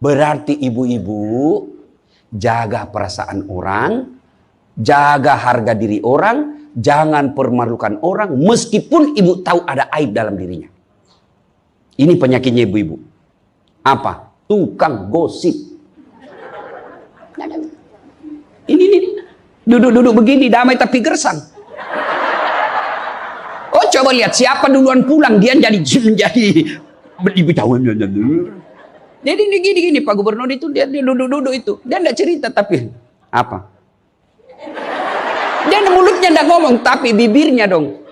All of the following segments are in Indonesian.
Berarti ibu-ibu jaga perasaan orang, jaga harga diri orang, jangan permalukan orang meskipun ibu tahu ada aib dalam dirinya. Ini penyakitnya ibu-ibu. Apa? Tukang gosip. Ini. Duduk-duduk begini damai tapi gersang. Oh, coba lihat siapa duluan pulang dia jadi Jadi gini Pak Gubernur itu dia duduk-duduk itu. Dia enggak cerita tapi apa? Dia mulutnya enggak ngomong tapi bibirnya dong.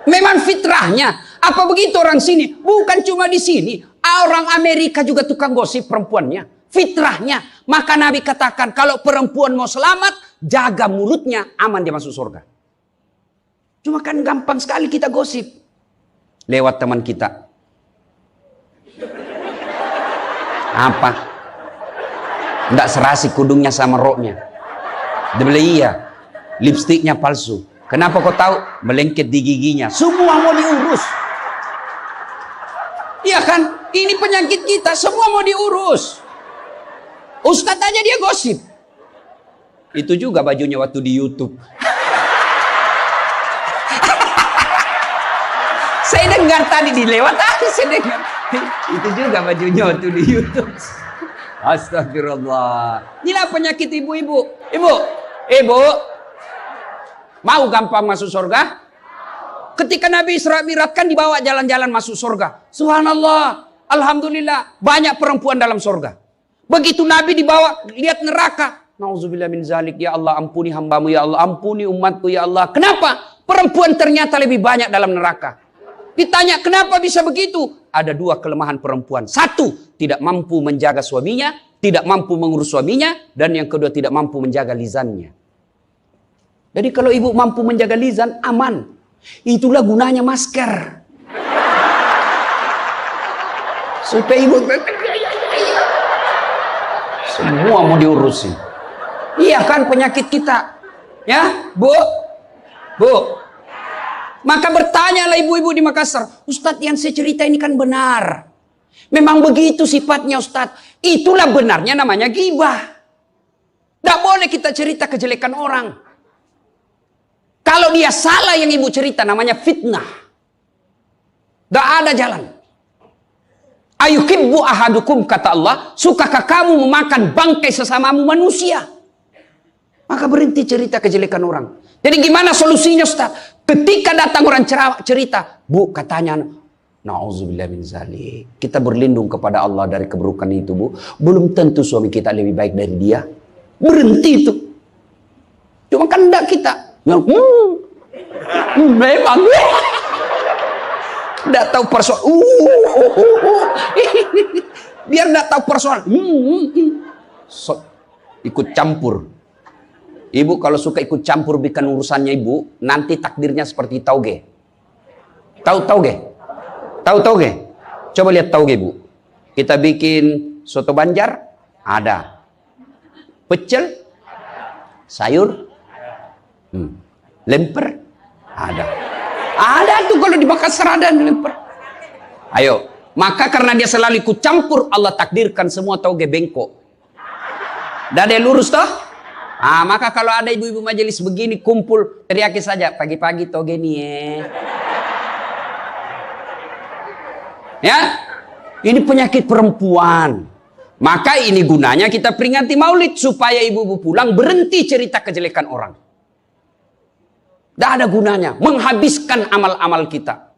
Memang fitrahnya. Apa begitu orang sini? Bukan cuma di sini. Orang Amerika juga tukang gosip perempuannya. Fitrahnya. Maka Nabi katakan kalau perempuan mau selamat, jaga mulutnya, aman dia masuk surga. Cuma kan gampang sekali kita gosip. Lewat teman kita. Apa? Nggak serasi kudungnya sama roknya. Dia bilang iya. Lipstiknya palsu. Kenapa kau tahu? Melengket di giginya. Semua mau diurus. Iya kan? Ini penyakit kita. Semua mau diurus. Ustadz aja dia gosip. Itu juga bajunya waktu di YouTube. Saya dengar tadi dilewat tadi. Saya dengar. Itu juga bajunya waktu di YouTube. Astagfirullah. Inilah penyakit ibu-ibu. Ibu. Mau gampang masuk surga? Ketika Nabi Isra Mi'raj kan dibawa jalan-jalan masuk surga. Subhanallah. Alhamdulillah. Banyak perempuan dalam surga. Begitu Nabi dibawa lihat neraka. Nauzubillah min zalik. Ya Allah ampuni hambamu. Ya Allah ampuni umatku. Ya Allah. Kenapa? Perempuan ternyata lebih banyak dalam neraka. Ditanya kenapa bisa begitu? Ada dua kelemahan perempuan. Satu, tidak mampu menjaga suaminya. Tidak mampu mengurus suaminya. Dan yang kedua tidak mampu menjaga lisannya. Jadi kalau ibu mampu menjaga lisan, aman. Itulah gunanya masker. Supaya ibu semua mau diurusin. Iya kan penyakit kita. Ya, Bu. Maka bertanyalah ibu-ibu di Makassar. Ustadz yang saya cerita ini kan benar. Memang begitu sifatnya Ustadz. Itulah benarnya namanya ghibah. Tidak boleh kita cerita kejelekan orang. Kalau dia salah yang ibu cerita namanya fitnah. Gak ada jalan. Ayuhibbu ahadukum kata Allah. Sukakah kamu memakan bangkai sesamamu manusia? Maka berhenti cerita kejelekan orang. Jadi gimana solusinya Ustaz? Ketika datang orang cerita. Bu katanya. Na'udzubillah min zalik. Kita berlindung kepada Allah dari keburukan itu bu. Belum tentu suami kita lebih baik dari dia. Berhenti itu. Cuma kan enggak kita. Memang enggak tahu persoalan. Biar enggak tahu persoalan. Ikut campur. Ibu kalau suka ikut campur bikin urusannya ibu, nanti takdirnya seperti tauge. Tahu tauge? Coba lihat tauge bu. Kita bikin soto Banjar, ada. Pecel, sayur, lemper, ada. Ada tuh kalau di Makassar ada lemper. Ayo, maka karena dia selalu ikut campur, Allah takdirkan semua tauge bengkok. Dah ada lurus toh? Maka kalau ada ibu-ibu majelis begini kumpul, teriaki saja pagi-pagi toge nih ya. Ini penyakit perempuan. Maka ini gunanya kita peringati maulid supaya ibu-ibu pulang berhenti cerita kejelekan orang. Tidak ada gunanya menghabiskan amal-amal kita.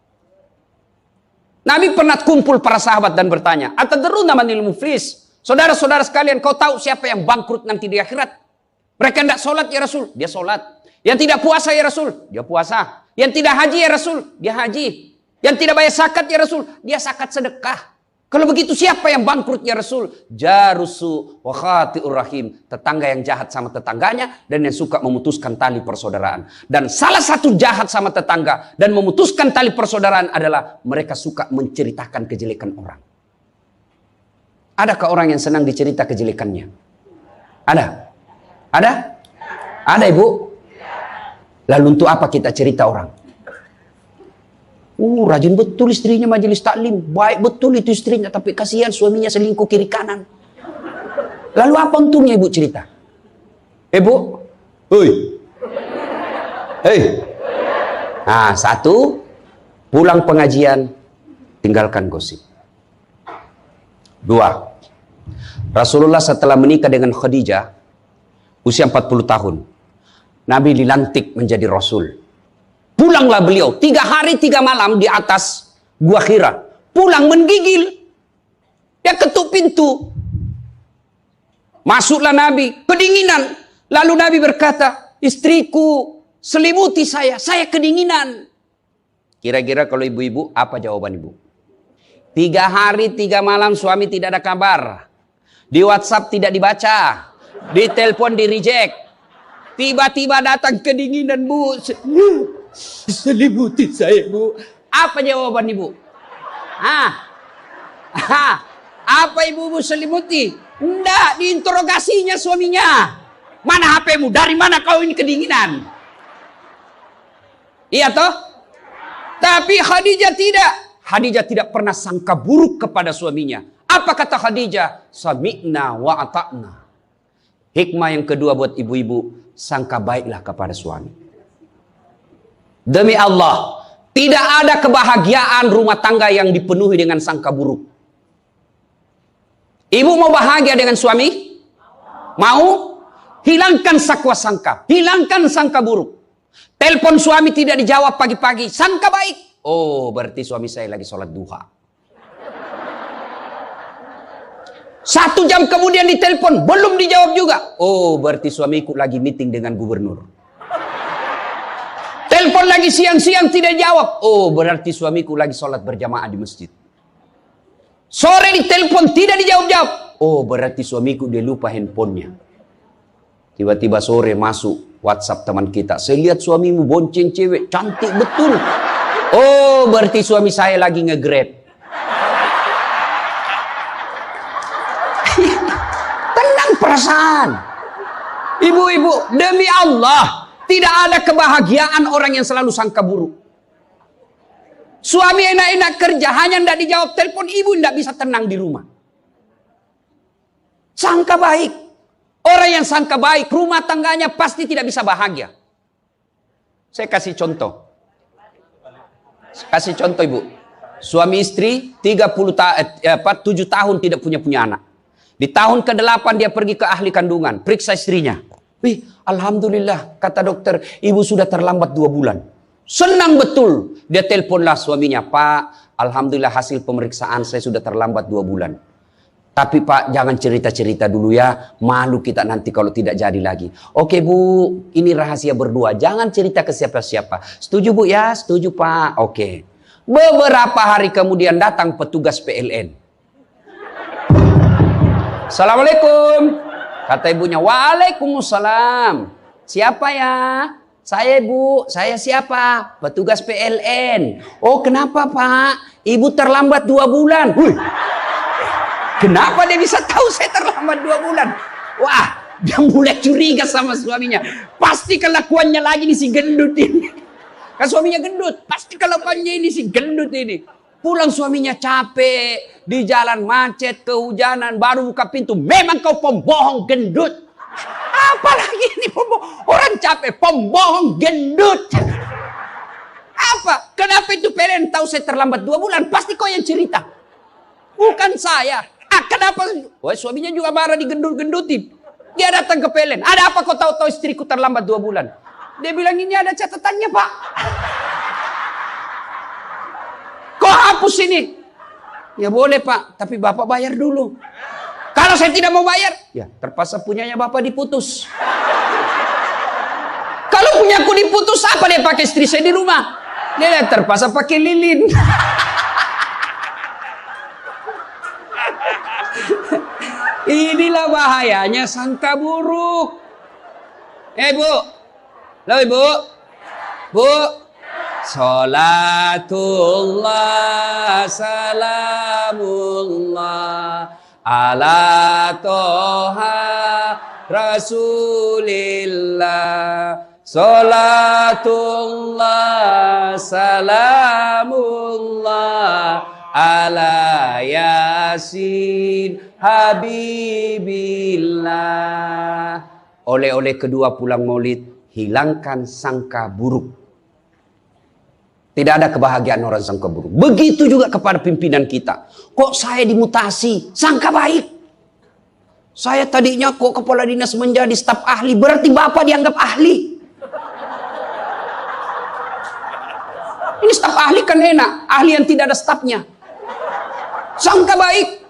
Nabi pernah kumpul para sahabat dan bertanya, "Atadruna manil muflis?" Saudara-saudara sekalian, kau tahu siapa yang bangkrut nanti di akhirat? Mereka tidak sholat ya Rasul, dia sholat. Yang tidak puasa ya Rasul, dia puasa. Yang tidak haji ya Rasul, dia haji. Yang tidak bayar zakat ya Rasul, dia zakat sedekah. Kalau begitu siapa yang bangkrut ya Rasul? Jarusu wa khati'ur rahim. Tetangga yang jahat sama tetangganya dan yang suka memutuskan tali persaudaraan. Dan salah satu jahat sama tetangga dan memutuskan tali persaudaraan adalah mereka suka menceritakan kejelekan orang. Adakah orang yang senang dicerita kejelekannya? Ada? Ada ibu? Lalu untuk apa kita cerita orang? Rajin betul istrinya majelis taklim. Baik betul itu istrinya, tapi kasihan suaminya selingkuh kiri kanan. Lalu apa untungnya ibu cerita? Bu, hei. Nah, satu, pulang pengajian, tinggalkan gosip. Dua, Rasulullah setelah menikah dengan Khadijah, usia 40 tahun, Nabi dilantik menjadi Rasul. Pulanglah beliau 3 hari 3 malam di atas Gua Hira. Pulang menggigil. Dia ketuk pintu. Masuklah Nabi, kedinginan. Lalu Nabi berkata, istriku selimuti saya kedinginan. Kira-kira kalau ibu-ibu, apa jawaban ibu? 3 hari 3 malam suami tidak ada kabar. Di WhatsApp tidak dibaca. Di telepon di reject. Tiba-tiba datang kedinginan, Bu. Selimuti saya, Bu. Apa jawaban ibu? Apa ibu selimuti? Enggak, diinterogasinya suaminya. Mana HP-mu? Dari mana kau ini kedinginan? Iya toh? Tapi Khadijah tidak. Khadijah tidak pernah sangka buruk kepada suaminya. Apa kata Khadijah? Sami'na wa ata'na. Hikmah yang kedua buat ibu-ibu, sangka baiklah kepada suami. Demi Allah, tidak ada kebahagiaan rumah tangga yang dipenuhi dengan sangka buruk. Ibu mau bahagia dengan suami? Mau? Hilangkan sakwa sangka. Hilangkan sangka buruk. Telepon suami tidak dijawab pagi-pagi. Sangka baik. Oh, berarti suami saya lagi sholat duha. 1 jam kemudian ditelepon, belum dijawab juga. Oh, berarti suamiku lagi meeting dengan gubernur. Telepon lagi siang-siang tidak jawab. Oh, berarti suamiku lagi sholat berjamaah di masjid. Sore ditelepon tidak dijawab-jawab. Oh, berarti suamiku dia lupa handphonenya. Tiba-tiba sore masuk WhatsApp teman kita. Saya lihat suamimu bonceng cewek, cantik betul. Oh, berarti suami saya lagi nge-grab. Tenang perasaan. Ibu-ibu, demi Allah, tidak ada kebahagiaan orang yang selalu sangka buruk. Suami enak-enak kerja, hanya tidak dijawab telepon, ibu tidak bisa tenang di rumah. Sangka baik. Orang yang sangka baik, rumah tangganya pasti tidak bisa bahagia. Saya kasih contoh. Kasih contoh ibu. Suami istri 7 tahun tidak punya anak. Di tahun ke-8 dia pergi ke ahli kandungan, periksa istrinya. Wih, alhamdulillah, kata dokter, ibu sudah terlambat 2 bulan. Senang betul. Dia teleponlah suaminya, Pak, alhamdulillah hasil pemeriksaan saya sudah terlambat 2 bulan. Tapi Pak, jangan cerita-cerita dulu ya, malu kita nanti kalau tidak jadi lagi. Oke Bu, ini rahasia berdua, jangan cerita ke siapa-siapa. Setuju Bu ya? Setuju Pak. Oke. Beberapa hari kemudian datang petugas PLN. Assalamualaikum. Kata ibunya, waalaikumsalam. Siapa ya? Saya Bu, saya siapa? Petugas PLN. Oh kenapa Pak? Ibu terlambat 2 bulan. Kenapa dia bisa tahu saya terlambat 2 bulan? Wah, dia mulai curiga sama suaminya. Pasti kelakuannya lagi nih si gendut ini. Kan suaminya gendut. Pasti kelakuannya ini si gendut ini. Pulang suaminya capek. Di jalan macet, kehujanan, baru buka pintu. Memang kau pembohong gendut. Apalagi ini pembohong. Orang capek, pembohong gendut. Apa? Kenapa itu PLN tahu saya terlambat 2 bulan? Pasti kau yang cerita. Bukan saya. Kenapa? Wah, suaminya juga marah digendut-gendutin. Dia datang ke PLN. Ada apa kau tahu-tahu istriku terlambat 2 bulan? Dia bilang ini ada catatannya Pak. Kau hapus ini. Ya boleh Pak, tapi Bapak bayar dulu. Kalau saya tidak mau bayar, ya terpaksa punyanya Bapak diputus. Kalau punyaku diputus, apa dia pakai istri saya di rumah? Dia terpaksa pakai lilin. Inilah bahayanya sangka buruk. Bu. Halo Ibu. Bu. Salatullah salamullah ala toha rasulillah Salatullah salamullah ala Yasin Habibillah. Oleh-oleh kedua pulang maulid, hilangkan sangka buruk. Tidak ada kebahagiaan orang sangka buruk. Begitu juga kepada pimpinan kita. Kok saya dimutasi? Sangka baik. Saya tadinya kok kepala dinas menjadi staf ahli, berarti Bapak dianggap ahli. Ini staf ahli kan enak, ahli yang tidak ada stafnya. Sangka baik.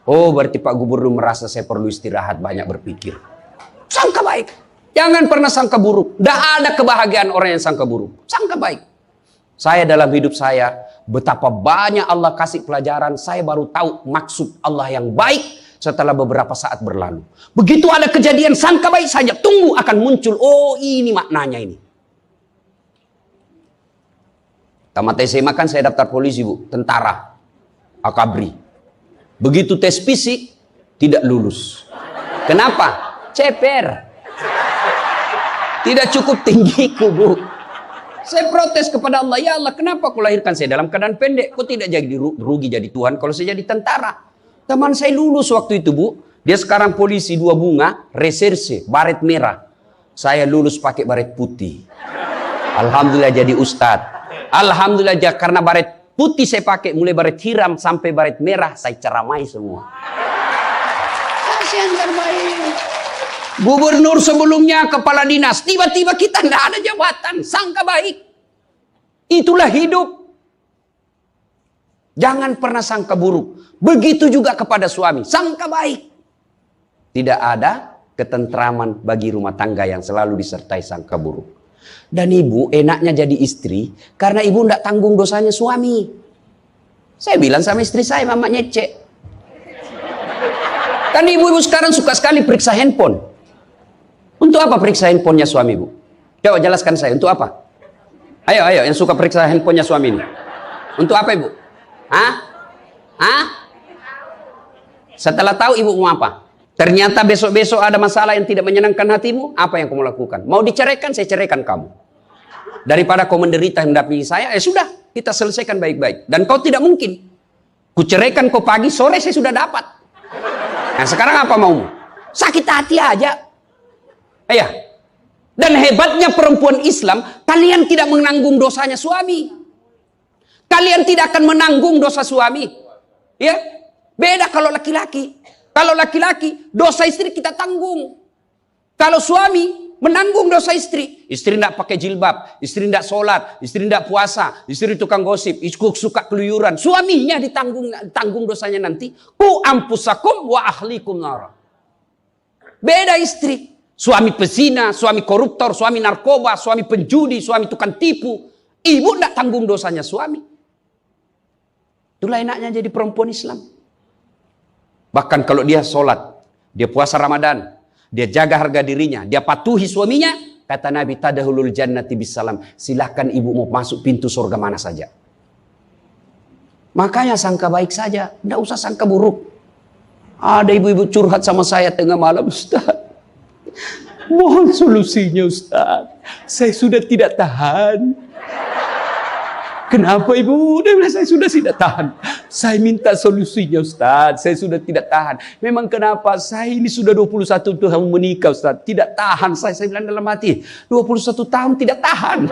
Oh, berarti Pak Gubernur merasa saya perlu istirahat, banyak berpikir. Sangka baik. Jangan pernah sangka buruk. Tidak ada kebahagiaan orang yang sangka buruk. Sangka baik. Saya dalam hidup saya, betapa banyak Allah kasih pelajaran, saya baru tahu maksud Allah yang baik setelah beberapa saat berlalu. Begitu ada kejadian sangka baik saja, tunggu akan muncul, oh ini maknanya ini. Tamat SMA kan saya daftar polisi, Bu, tentara, akabri. Begitu tes fisik, tidak lulus. Kenapa? Ceper. Tidak cukup tinggiku, Bu. Saya protes kepada Allah, ya Allah, kenapa kau lahirkan saya dalam keadaan pendek? Kau tidak jadi rugi jadi Tuhan kalau saya jadi tentara. Teman saya lulus waktu itu, Bu. Dia sekarang polisi 2 bunga, reserse, baret merah. Saya lulus pakai baret putih. Alhamdulillah jadi ustadz. Alhamdulillah karena baret putih saya pakai, mulai baret hiram sampai baret merah, saya ceramai semua. Kasihan terbaik. Gubernur sebelumnya, kepala dinas, tiba-tiba kita tidak ada jabatan, sangka baik. Itulah hidup. Jangan pernah sangka buruk. Begitu juga kepada suami, sangka baik. Tidak ada ketentraman bagi rumah tangga yang selalu disertai sangka buruk. Dan ibu enaknya jadi istri karena ibu tidak tanggung dosanya suami. Saya bilang sama istri saya, mama nyecek. Kan ibu-ibu sekarang suka sekali periksa handphone. Untuk apa periksa handphonenya suami, Bu? Coba jelaskan saya, untuk apa? Ayo, yang suka periksa handphonenya suami ini. Untuk apa, Ibu? Hah? Setelah tahu ibu mau apa? Ternyata besok-besok ada masalah yang tidak menyenangkan hatimu, apa yang kamu lakukan? Mau diceraikan, saya ceraikan kamu. Daripada kau menderita mendampingi saya, sudah, kita selesaikan baik-baik. Dan kau tidak mungkin. Ku ceraikan kau pagi, sore saya sudah dapat. Nah sekarang apa maumu? Sakit hati aja. Iya. Dan hebatnya perempuan Islam, kalian tidak menanggung dosanya suami. Kalian tidak akan menanggung dosa suami. Ya. Beda kalau laki-laki. Kalau laki-laki, dosa istri kita tanggung. Kalau suami menanggung dosa istri. Istri tidak pakai jilbab, istri tidak sholat, istri tidak puasa, istri tukang gosip, istri suka keluyuran. Suaminya ditanggung dosanya nanti. Ku ampusakum wa ahlikum nara. Beda istri. Suami pezina, suami koruptor, suami narkoba, suami penjudi, suami tukang tipu. Ibu tidak tanggung dosanya suami. Itulah enaknya jadi perempuan Islam. Bahkan kalau dia sholat, dia puasa Ramadan, dia jaga harga dirinya, dia patuhi suaminya, kata Nabi tadahulul jannati bisalam, silahkan ibu mau masuk pintu surga mana saja. Makanya sangka baik saja, tidak usah sangka buruk. Ada ibu-ibu curhat sama saya tengah malam, Ustaz. Mohon solusinya, Ustaz. Saya sudah tidak tahan. Kenapa ibu? Saya sudah tidak tahan. Saya minta solusinya, Ustaz. Saya sudah tidak tahan. Memang kenapa? Saya ini sudah 21 tahun menikah, Ustaz. Tidak tahan. Saya bilang dalam hati, 21 tahun tidak tahan.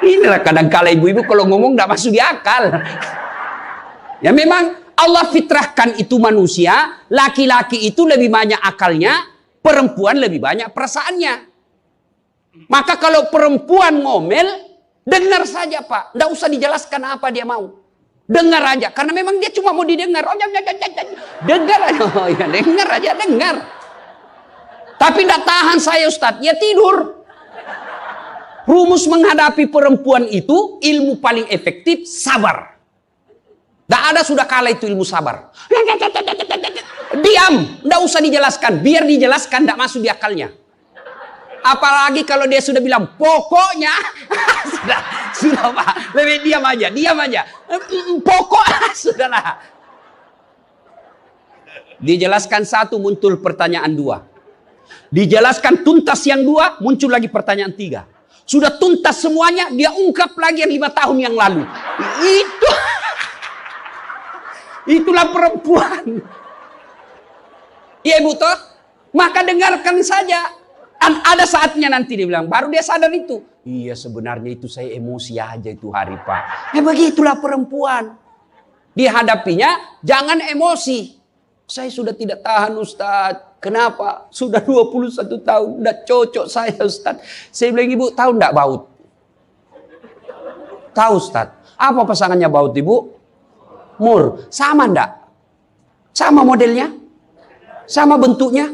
Inilah kadang-kala ibu-ibu kalau ngomong tidak masuk di akal. Ya memang Allah fitrahkan itu manusia. Laki-laki itu lebih banyak akalnya. Perempuan lebih banyak perasaannya. Maka kalau perempuan ngomel, dengar saja, Pak. Tidak usah dijelaskan apa dia mau. Dengar aja. Karena memang dia cuma mau didengar. Oh, dengar aja. Oh, ya, dengar aja, dengar. Tapi tidak tahan saya, Ustaz. Ya tidur. Rumus menghadapi perempuan itu, ilmu paling efektif, sabar. Tidak ada sudah kalah itu ilmu sabar. Diam. Tidak usah dijelaskan. Biar dijelaskan, tidak masuk di akalnya. Apalagi kalau dia sudah bilang pokoknya sudah Pak, lebih diam aja. Pokok sudahlah. Dijelaskan satu, muncul pertanyaan dua. Dijelaskan tuntas yang 2, muncul lagi pertanyaan 3. Sudah tuntas semuanya, dia ungkap lagi yang 5 tahun yang lalu. Itulah perempuan. Iya Ibu toh? Maka dengarkan saja. Ada saatnya nanti dia bilang, baru dia sadar itu. Iya sebenarnya itu saya emosi aja itu hari Pak. Begitulah perempuan. Dihadapinya jangan emosi. Saya sudah tidak tahan Ustaz. Kenapa? Sudah 21 tahun. Udah cocok saya Ustaz. Saya bilang Ibu tahu enggak baut? Tahu Ustaz. Apa pasangannya baut Ibu? Mur. Sama enggak? Sama modelnya? Sama bentuknya?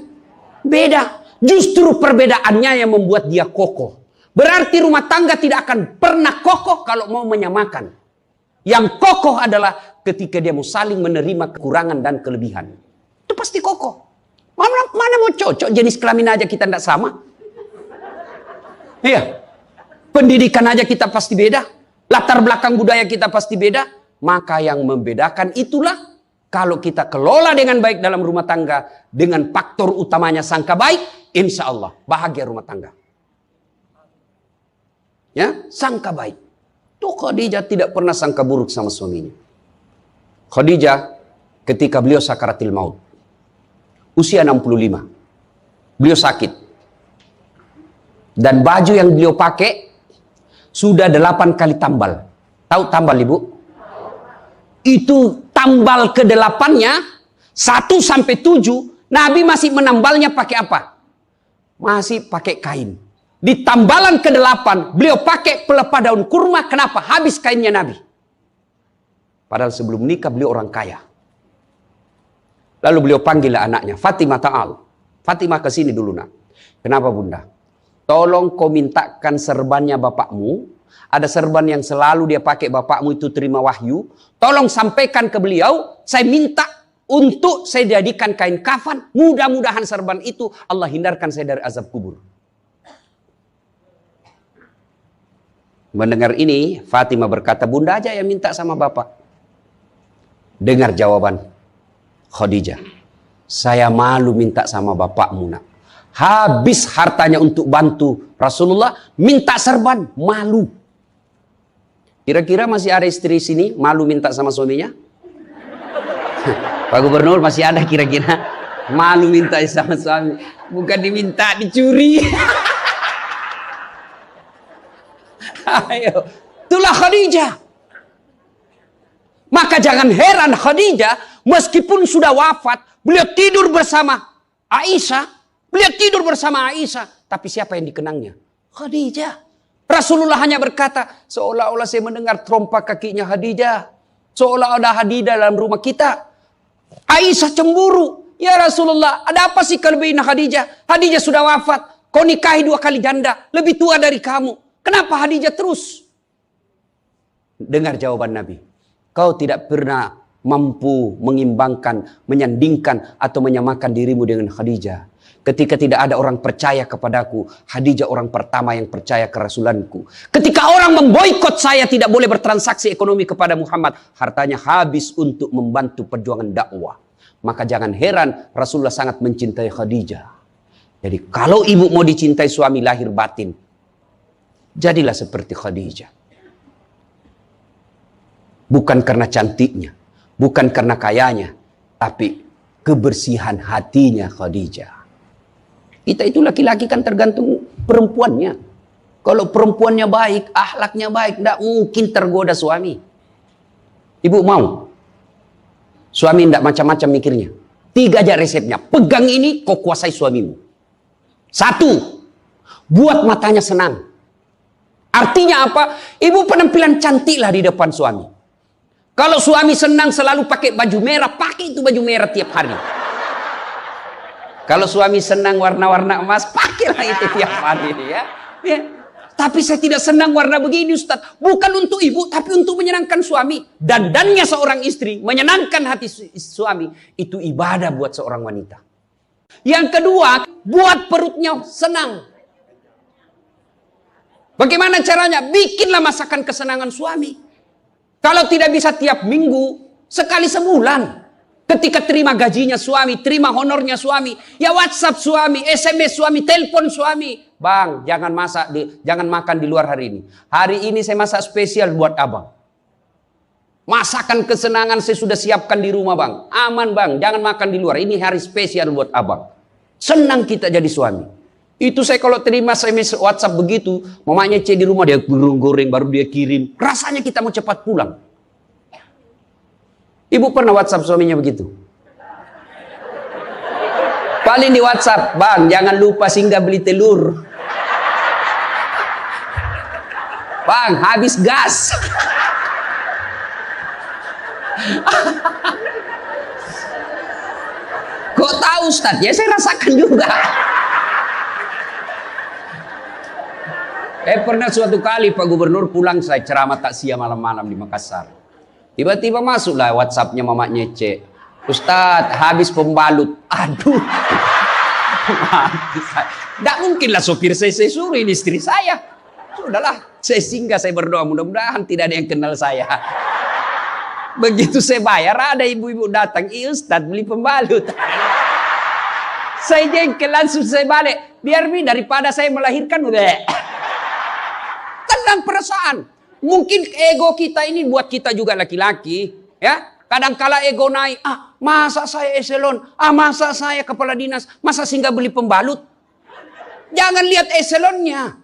Beda. Justru perbedaannya yang membuat dia kokoh. Berarti rumah tangga tidak akan pernah kokoh kalau mau menyamakan. Yang kokoh adalah ketika dia mau saling menerima kekurangan dan kelebihan. Itu pasti kokoh. Mana mau cocok, jenis kelamin aja kita tidak sama. Iya. Pendidikan aja kita pasti beda. Latar belakang budaya kita pasti beda. Maka yang membedakan itulah kalau kita kelola dengan baik dalam rumah tangga, dengan faktor utamanya sangka baik, insya Allah bahagia rumah tangga. Ya, sangka baik. Tuh Khadijah tidak pernah sangka buruk sama suaminya. Khadijah ketika beliau sakaratil maut, usia 65, beliau sakit. Dan baju yang beliau pakai sudah 8 kali tambal. Tahu tambal Ibu? Itu tambal ke-8-nya 1 sampai 7, Nabi masih menambalnya pakai apa? Masih pakai kain. Di tambalan ke-8 beliau pakai pelepah daun kurma. Kenapa? Habis kainnya Nabi. Padahal sebelum nikah beliau orang kaya. Lalu beliau panggil anaknya, Fatimah ta'al. Fatimah kesini dulu nak. Kenapa Bunda? Tolong kau mintakan serbannya bapakmu. Ada serban yang selalu dia pakai bapakmu itu terima wahyu. Tolong sampaikan ke beliau, saya minta untuk saya jadikan kain kafan. Mudah-mudahan serban itu Allah hindarkan saya dari azab kubur. Mendengar ini, Fatimah berkata, Bunda aja yang minta sama bapak. Dengar jawaban Khadijah. Saya malu minta sama bapakmu nak. Habis hartanya untuk bantu Rasulullah, minta serban, malu. Kira-kira masih ada istri sini malu minta sama suaminya? Pak Gubernur masih ada kira-kira malu minta sama suami? Bukan diminta, dicuri. Ayo, itulah Khadijah. Maka jangan heran Khadijah meskipun sudah wafat, beliau tidur bersama Aisyah, beliau tidur bersama Aisyah, tapi siapa yang dikenangnya? Khadijah. Rasulullah hanya berkata, seolah-olah saya mendengar trompa kakinya Khadijah. Seolah ada Khadijah dalam rumah kita. Aisyah cemburu. Ya Rasulullah, ada apa sih kelebihan Khadijah? Khadijah sudah wafat. Kau nikahi 2 kali janda. Lebih tua dari kamu. Kenapa Khadijah terus? Dengar jawaban Nabi. Kau tidak pernah mampu mengimbangkan, menyandingkan, atau menyamakan dirimu dengan Khadijah. Ketika tidak ada orang percaya kepadaku, Khadijah orang pertama yang percaya ke Rasulanku. Ketika orang memboikot saya tidak boleh bertransaksi ekonomi kepada Muhammad, hartanya habis untuk membantu perjuangan dakwah. Maka jangan heran Rasulullah sangat mencintai Khadijah. Jadi kalau ibu mau dicintai suami lahir batin, jadilah seperti Khadijah. Bukan karena cantiknya, bukan karena kayanya, tapi kebersihan hatinya Khadijah. Kita itu laki-laki kan tergantung perempuannya. Kalau perempuannya baik, akhlaknya baik, tidak mungkin tergoda suami. Ibu mau? Suami tidak macam-macam mikirnya. 3 aja resepnya. Pegang ini, kau kuasai suamimu. 1, buat matanya senang. Artinya apa? Ibu penampilan cantiklah di depan suami. Kalau suami senang selalu pakai baju merah, pakai itu baju merah tiap hari. Kalau suami senang warna-warna emas, pakailah itu tiap hari ya. Tapi saya tidak senang warna begini Ustaz. Bukan untuk ibu, tapi untuk menyenangkan suami. Dandannya seorang istri, menyenangkan hati suami, itu ibadah buat seorang wanita. Yang kedua, buat perutnya senang. Bagaimana caranya? Bikinlah masakan kesenangan suami. Kalau tidak bisa tiap minggu, sekali sebulan. Ketika terima gajinya suami, terima honornya suami, ya WhatsApp suami, SMS suami, telepon suami. Bang, jangan makan di luar hari ini. Hari ini saya masak spesial buat abang. Masakan kesenangan saya sudah siapkan di rumah bang. Aman bang, jangan makan di luar. Ini hari spesial buat abang. Senang kita jadi suami. Itu saya kalau terima SMS WhatsApp begitu, mamanya C di rumah dia goreng baru dia kirim. Rasanya kita mau cepat pulang. Ibu pernah WhatsApp suaminya begitu? Paling di WhatsApp, bang jangan lupa singgah beli telur. Bang habis gas. Kok tahu Ustaz? Ya saya rasakan juga. Pernah suatu kali Pak Gubernur pulang, saya ceramah takziah malam-malam di Makassar. Tiba-tiba masuklah WhatsApp-nya mamanya C. Ustadz, habis pembalut. Aduh. Tidak mungkinlah sopir saya suruh, ini istri saya. Sudahlah, saya singgah, saya berdoa. Mudah-mudahan tidak ada yang kenal saya. Begitu saya bayar, ada ibu-ibu datang. Iya Ustadz, beli pembalut. Saya jengkel, langsung saya balik. Biar daripada saya melahirkan. Tenang perasaan. Mungkin ego kita ini buat kita juga laki-laki, ya. Kadangkala ego naik, masa saya eselon, masa saya kepala dinas, masa singgah beli pembalut. Jangan lihat eselonnya.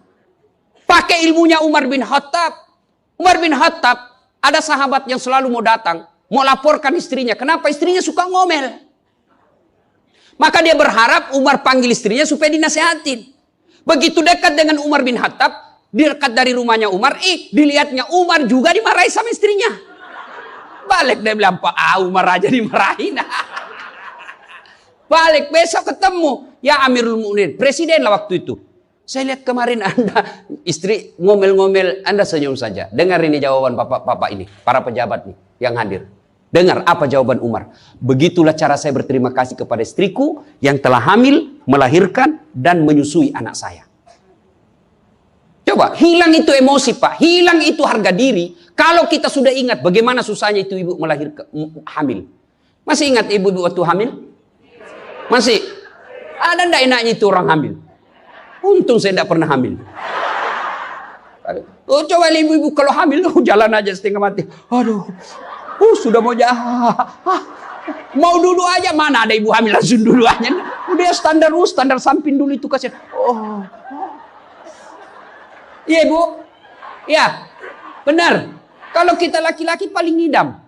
Pakai ilmunya Umar bin Khattab. Umar bin Khattab, ada sahabat yang selalu mau datang, mau laporkan istrinya. Kenapa? Istrinya suka ngomel. Maka dia berharap Umar panggil istrinya supaya dinasehatin. Begitu dekat dengan Umar bin Khattab, dekat dari rumahnya Umar, dilihatnya Umar juga dimarahi sama istrinya. Balik dia bilang, Pak, Umar aja dimarahin. Balik besok ketemu, ya Amirul Mukminin, presiden lah waktu itu. Saya lihat kemarin Anda istri ngomel-ngomel, Anda senyum saja. Dengar ini jawaban bapak-bapak ini, para pejabat nih yang hadir. Dengar apa jawaban Umar. Begitulah cara saya berterima kasih kepada istriku yang telah hamil, melahirkan dan menyusui anak saya. Coba, hilang itu emosi Pak, hilang itu harga diri. Kalau kita sudah ingat bagaimana susahnya itu ibu melahirkan, hamil. Masih ingat ibu-ibu waktu hamil? Masih? Ada enggak enaknya itu orang hamil? Untung saya enggak pernah hamil. Oh, coba ibu-ibu kalau hamil, jalan aja setengah mati. Aduh, sudah mau mau dulu aja, mana ada ibu hamil langsung dulu aja. Udah standar samping dulu itu kasihan. Iya Bu, ya benar. Kalau kita laki-laki paling ngidam.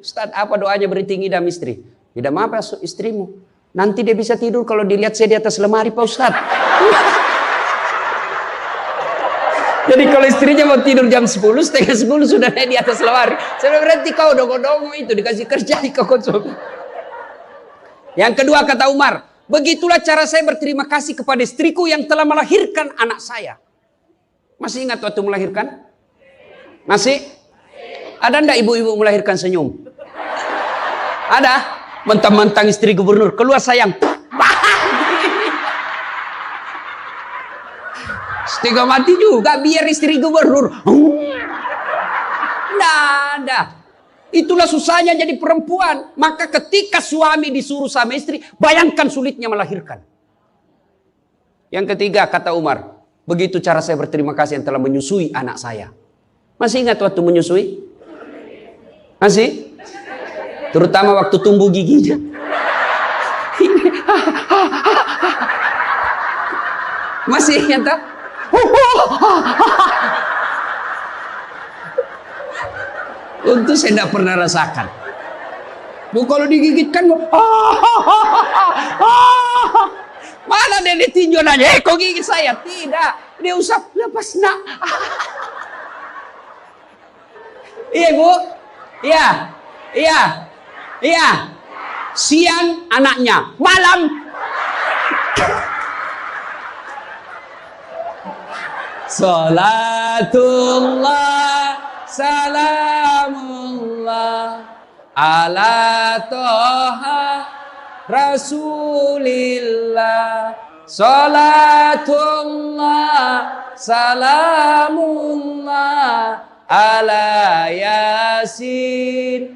Ustaz, apa doanya berhenti ngidam istri? Ngidam apa istrimu? Nanti dia bisa tidur kalau dilihat saya di atas lemari Pak Ustaz. Jadi kalau istrinya mau tidur jam 10, setengah 10 sudah di atas lemari. Saya berhenti kau dongo-dongo itu dikasih kerja di konsum. Yang kedua kata Umar, begitulah cara saya berterima kasih kepada istriku yang telah melahirkan anak saya. Masih ingat waktu melahirkan? Masih? Ada enggak ibu-ibu melahirkan senyum? Ada? Mentang-mentang istri gubernur, keluar sayang. Setengah mati juga biar istri gubernur. Nggak ada. Itulah susahnya jadi perempuan. Maka ketika suami disuruh sama istri, bayangkan sulitnya melahirkan. Yang ketiga kata Umar, begitu cara saya berterima kasih yang telah menyusui anak saya. Masih ingat waktu menyusui? Masih? Terutama waktu tumbuh giginya. Masih ingat tak? Untung saya tidak pernah rasakan. Bu kalau digigit kan mana dia ditinjau nanya, kok gigit saya? Tidak, dia usap, lepas nak. Iya Bu, iya. Siang anaknya, malam. Salatullah, salamullah, ala toha Rasulillah. Salatullah, salamullah, ala Yasin.